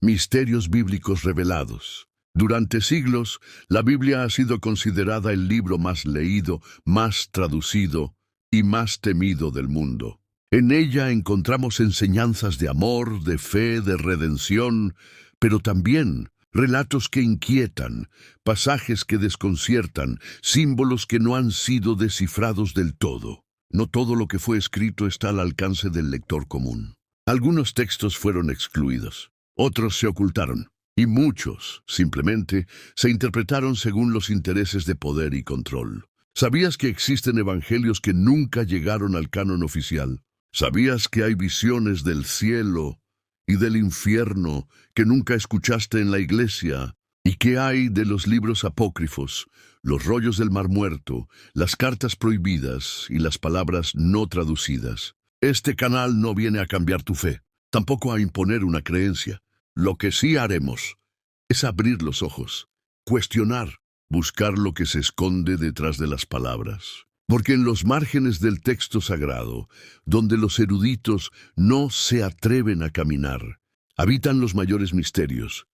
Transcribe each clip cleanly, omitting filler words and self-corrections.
Misterios bíblicos revelados. Durante siglos, la Biblia ha sido considerada el libro más leído, más traducido y más temido del mundo. En ella encontramos enseñanzas de amor, de fe, de redención, pero también relatos que inquietan, pasajes que desconciertan, símbolos que no han sido descifrados del todo. No todo lo que fue escrito está al alcance del lector común. Algunos textos fueron excluidos, otros se ocultaron, y muchos, simplemente, se interpretaron según los intereses de poder y control. ¿Sabías que existen evangelios que nunca llegaron al canon oficial? ¿Sabías que hay visiones del cielo y del infierno que nunca escuchaste en la iglesia? ¿Y qué hay de los libros apócrifos, los rollos del Mar Muerto, las cartas prohibidas y las palabras no traducidas? Este canal no viene a cambiar tu fe, tampoco a imponer una creencia. Lo que sí haremos es abrir los ojos, cuestionar, buscar lo que se esconde detrás de las palabras. Porque en los márgenes del texto sagrado, donde los eruditos no se atreven a caminar, habitan los mayores misterios.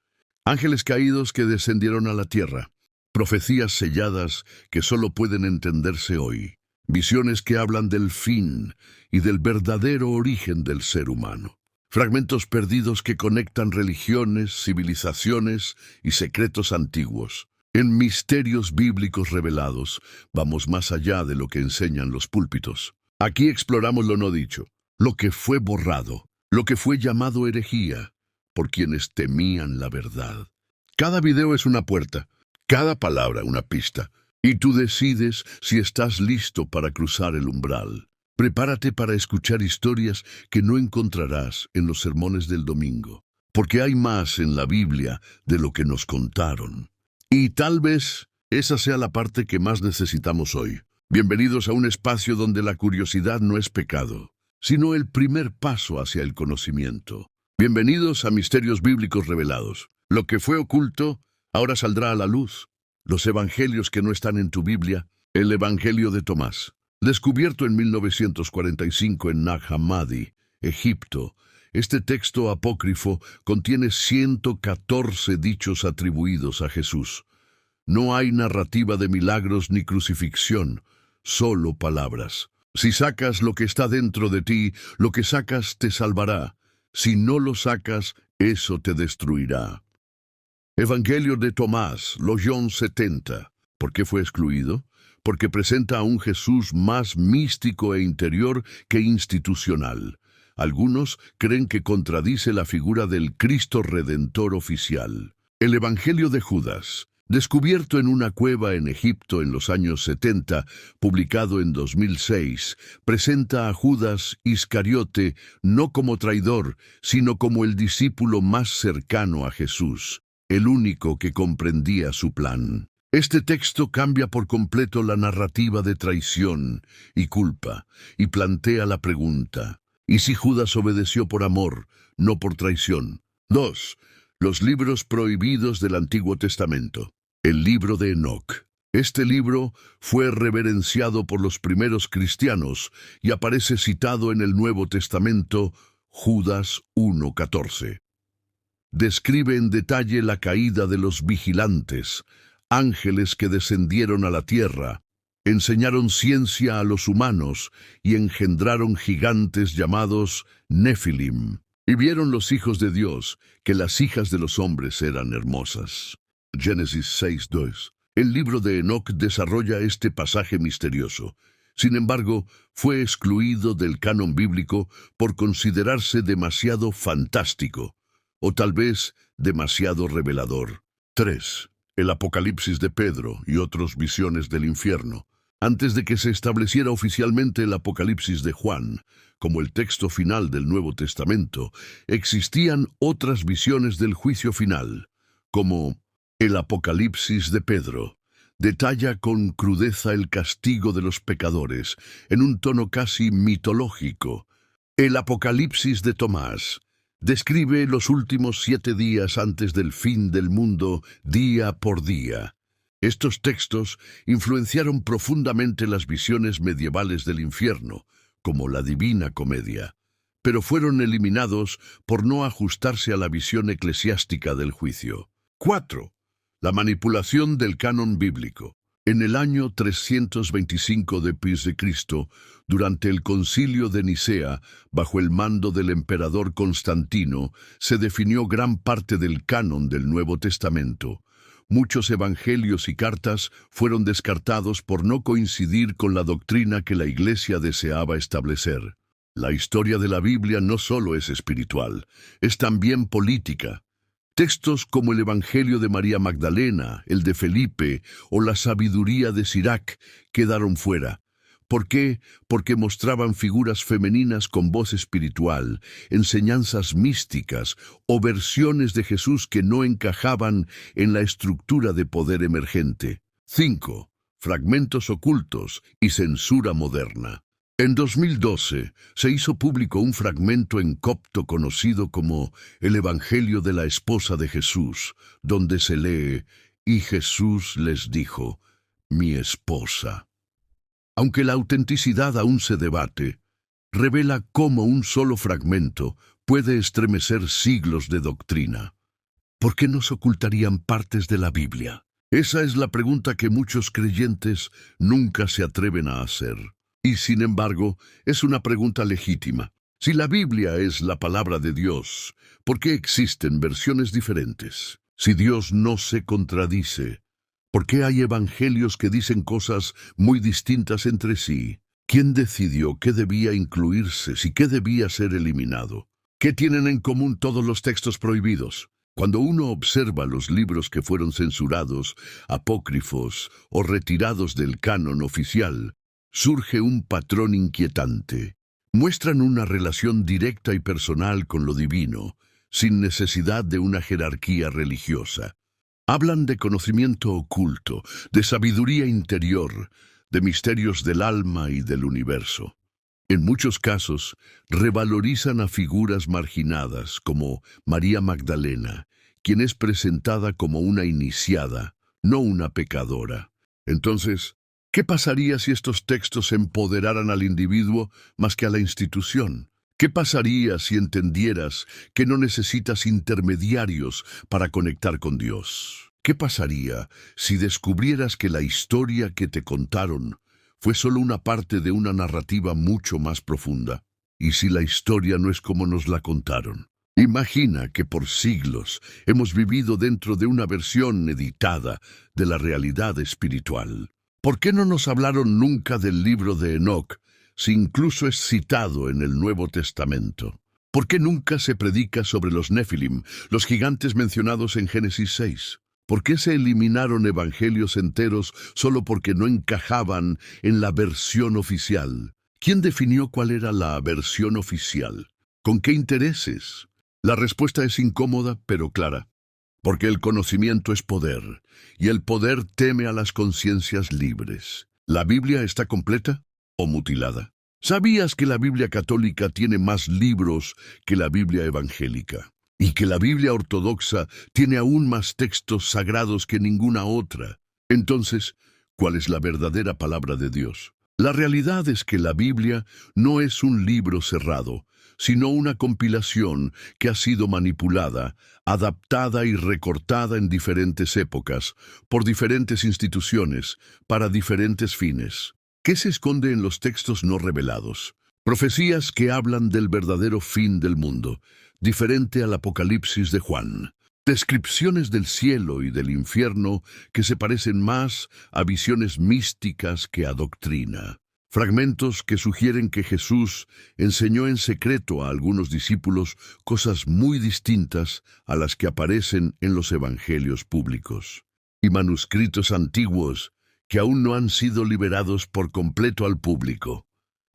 Ángeles caídos que descendieron a la tierra, profecías selladas que solo pueden entenderse hoy, visiones que hablan del fin y del verdadero origen del ser humano. Fragmentos perdidos que conectan religiones, civilizaciones y secretos antiguos. En misterios bíblicos revelados, vamos más allá de lo que enseñan los púlpitos. Aquí exploramos lo no dicho, lo que fue borrado, lo que fue llamado herejía, por quienes temían la verdad. Cada video es una puerta, cada palabra una pista, y tú decides si estás listo para cruzar el umbral. Prepárate para escuchar historias que no encontrarás en los sermones del domingo, porque hay más en la Biblia de lo que nos contaron. Y tal vez esa sea la parte que más necesitamos hoy. Bienvenidos a un espacio donde la curiosidad no es pecado, sino el primer paso hacia el conocimiento. Bienvenidos a Misterios Bíblicos Revelados. Lo que fue oculto ahora saldrá a la luz. Los evangelios que no están en tu Biblia. El Evangelio de Tomás. Descubierto en 1945 en Nag Hammadi, Egipto, este texto apócrifo contiene 114 dichos atribuidos a Jesús. No hay narrativa de milagros ni crucifixión, solo palabras. Si sacas lo que está dentro de ti, lo que sacas te salvará. Si no lo sacas, eso te destruirá. Evangelio de Tomás, Logión 70. ¿Por qué fue excluido? Porque presenta a un Jesús más místico e interior que institucional. Algunos creen que contradice la figura del Cristo Redentor oficial. El Evangelio de Judas, descubierto en una cueva en Egipto en los años 70, publicado en 2006, presenta a Judas Iscariote no como traidor, sino como el discípulo más cercano a Jesús, el único que comprendía su plan. Este texto cambia por completo la narrativa de traición y culpa y plantea la pregunta: ¿y si Judas obedeció por amor, no por traición? 2. Los libros prohibidos del Antiguo Testamento. El libro de Enoc. Este libro fue reverenciado por los primeros cristianos y aparece citado en el Nuevo Testamento, Judas 1:14. Describe en detalle la caída de los vigilantes, ángeles que descendieron a la tierra, enseñaron ciencia a los humanos y engendraron gigantes llamados Nefilim. Y vieron los hijos de Dios que las hijas de los hombres eran hermosas. Génesis 6:2. El libro de Enoc desarrolla este pasaje misterioso. Sin embargo, fue excluido del canon bíblico por considerarse demasiado fantástico, o tal vez demasiado revelador. 3. El Apocalipsis de Pedro y otras visiones del infierno. Antes de que se estableciera oficialmente el Apocalipsis de Juan, como el texto final del Nuevo Testamento, existían otras visiones del juicio final, como el Apocalipsis de Pedro. Detalla con crudeza el castigo de los pecadores, en un tono casi mitológico. El Apocalipsis de Tomás describe los últimos 7 días antes del fin del mundo, día por día. Estos textos influenciaron profundamente las visiones medievales del infierno, como la Divina Comedia. pero fueron eliminados por no ajustarse a la visión eclesiástica del juicio. 4. La manipulación del canon bíblico. En el año 325 después de Cristo, durante el Concilio de Nicea, bajo el mando del emperador Constantino, se definió gran parte del canon del Nuevo Testamento. Muchos evangelios y cartas fueron descartados por no coincidir con la doctrina que la Iglesia deseaba establecer. La historia de la Biblia no solo es espiritual, es también política. Textos como el Evangelio de María Magdalena, el de Felipe o la sabiduría de Sirac quedaron fuera. ¿Por qué? Porque mostraban figuras femeninas con voz espiritual, enseñanzas místicas o versiones de Jesús que no encajaban en la estructura de poder emergente. 5. Fragmentos ocultos y censura moderna. En 2012 se hizo público un fragmento en copto conocido como el Evangelio de la esposa de Jesús, donde se lee: «Y Jesús les dijo, mi esposa». Aunque la autenticidad aún se debate, revela cómo un solo fragmento puede estremecer siglos de doctrina. ¿Por qué nos ocultarían partes de la Biblia? Esa es la pregunta que muchos creyentes nunca se atreven a hacer. Y sin embargo, es una pregunta legítima. Si la Biblia es la palabra de Dios, ¿por qué existen versiones diferentes? Si Dios no se contradice, ¿por qué hay evangelios que dicen cosas muy distintas entre sí? ¿Quién decidió qué debía incluirse y qué debía ser eliminado? ¿Qué tienen en común todos los textos prohibidos? Cuando uno observa los libros que fueron censurados, apócrifos o retirados del canon oficial, surge un patrón inquietante. Muestran una relación directa y personal con lo divino, sin necesidad de una jerarquía religiosa. Hablan de conocimiento oculto, de sabiduría interior, de misterios del alma y del universo. En muchos casos, revalorizan a figuras marginadas como María Magdalena, quien es presentada como una iniciada, no una pecadora. Entonces, ¿qué pasaría si estos textos empoderaran al individuo más que a la institución? ¿Qué pasaría si entendieras que no necesitas intermediarios para conectar con Dios? ¿Qué pasaría si descubrieras que la historia que te contaron fue solo una parte de una narrativa mucho más profunda? ¿Y si la historia no es como nos la contaron? Imagina que por siglos hemos vivido dentro de una versión editada de la realidad espiritual. ¿Por qué no nos hablaron nunca del libro de Enoc, si incluso es citado en el Nuevo Testamento? ¿Por qué nunca se predica sobre los Nefilim, los gigantes mencionados en Génesis 6? ¿Por qué se eliminaron evangelios enteros solo porque no encajaban en la versión oficial? ¿Quién definió cuál era la versión oficial? ¿Con qué intereses? La respuesta es incómoda, pero clara. Porque el conocimiento es poder, y el poder teme a las conciencias libres. ¿La Biblia está completa o mutilada? ¿Sabías que la Biblia católica tiene más libros que la Biblia evangélica? Y que la Biblia ortodoxa tiene aún más textos sagrados que ninguna otra. Entonces, ¿cuál es la verdadera palabra de Dios? La realidad es que la Biblia no es un libro cerrado, sino una compilación que ha sido manipulada, adaptada y recortada en diferentes épocas, por diferentes instituciones, para diferentes fines. ¿Qué se esconde en los textos no revelados? Profecías que hablan del verdadero fin del mundo, diferente al Apocalipsis de Juan. Descripciones del cielo y del infierno que se parecen más a visiones místicas que a doctrina. Fragmentos que sugieren que Jesús enseñó en secreto a algunos discípulos cosas muy distintas a las que aparecen en los evangelios públicos. Y manuscritos antiguos que aún no han sido liberados por completo al público.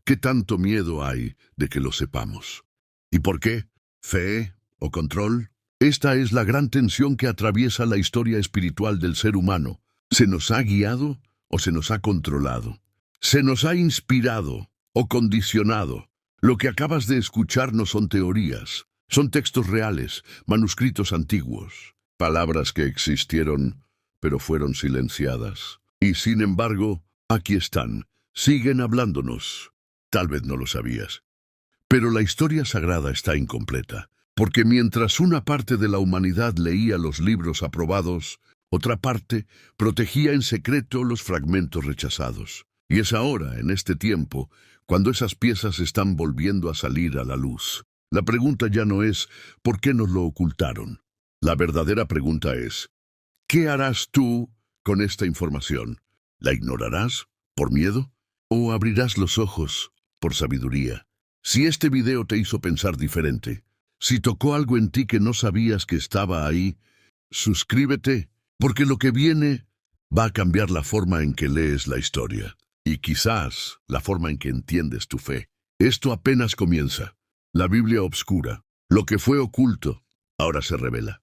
¿Qué tanto miedo hay de que lo sepamos? ¿Y por qué? ¿Fe o control? Esta es la gran tensión que atraviesa la historia espiritual del ser humano. ¿Se nos ha guiado o se nos ha controlado? ¿Se nos ha inspirado o condicionado? Lo que acabas de escuchar no son teorías, son textos reales, manuscritos antiguos, palabras que existieron, pero fueron silenciadas. Y sin embargo, aquí están, siguen hablándonos. Tal vez no lo sabías, Pero la historia sagrada está incompleta, porque mientras una parte de la humanidad leía los libros aprobados, otra parte protegía en secreto los fragmentos rechazados. Y es ahora, en este tiempo, cuando esas piezas están volviendo a salir a la luz. La pregunta ya no es ¿por qué nos lo ocultaron? La verdadera pregunta es ¿qué harás tú con esta información? ¿La ignorarás por miedo? ¿O abrirás los ojos por sabiduría? Si este video te hizo pensar diferente, si tocó algo en ti que no sabías que estaba ahí, suscríbete, porque lo que viene va a cambiar la forma en que lees la historia y quizás la forma en que entiendes tu fe. Esto apenas comienza. La Biblia obscura, lo que fue oculto, ahora se revela.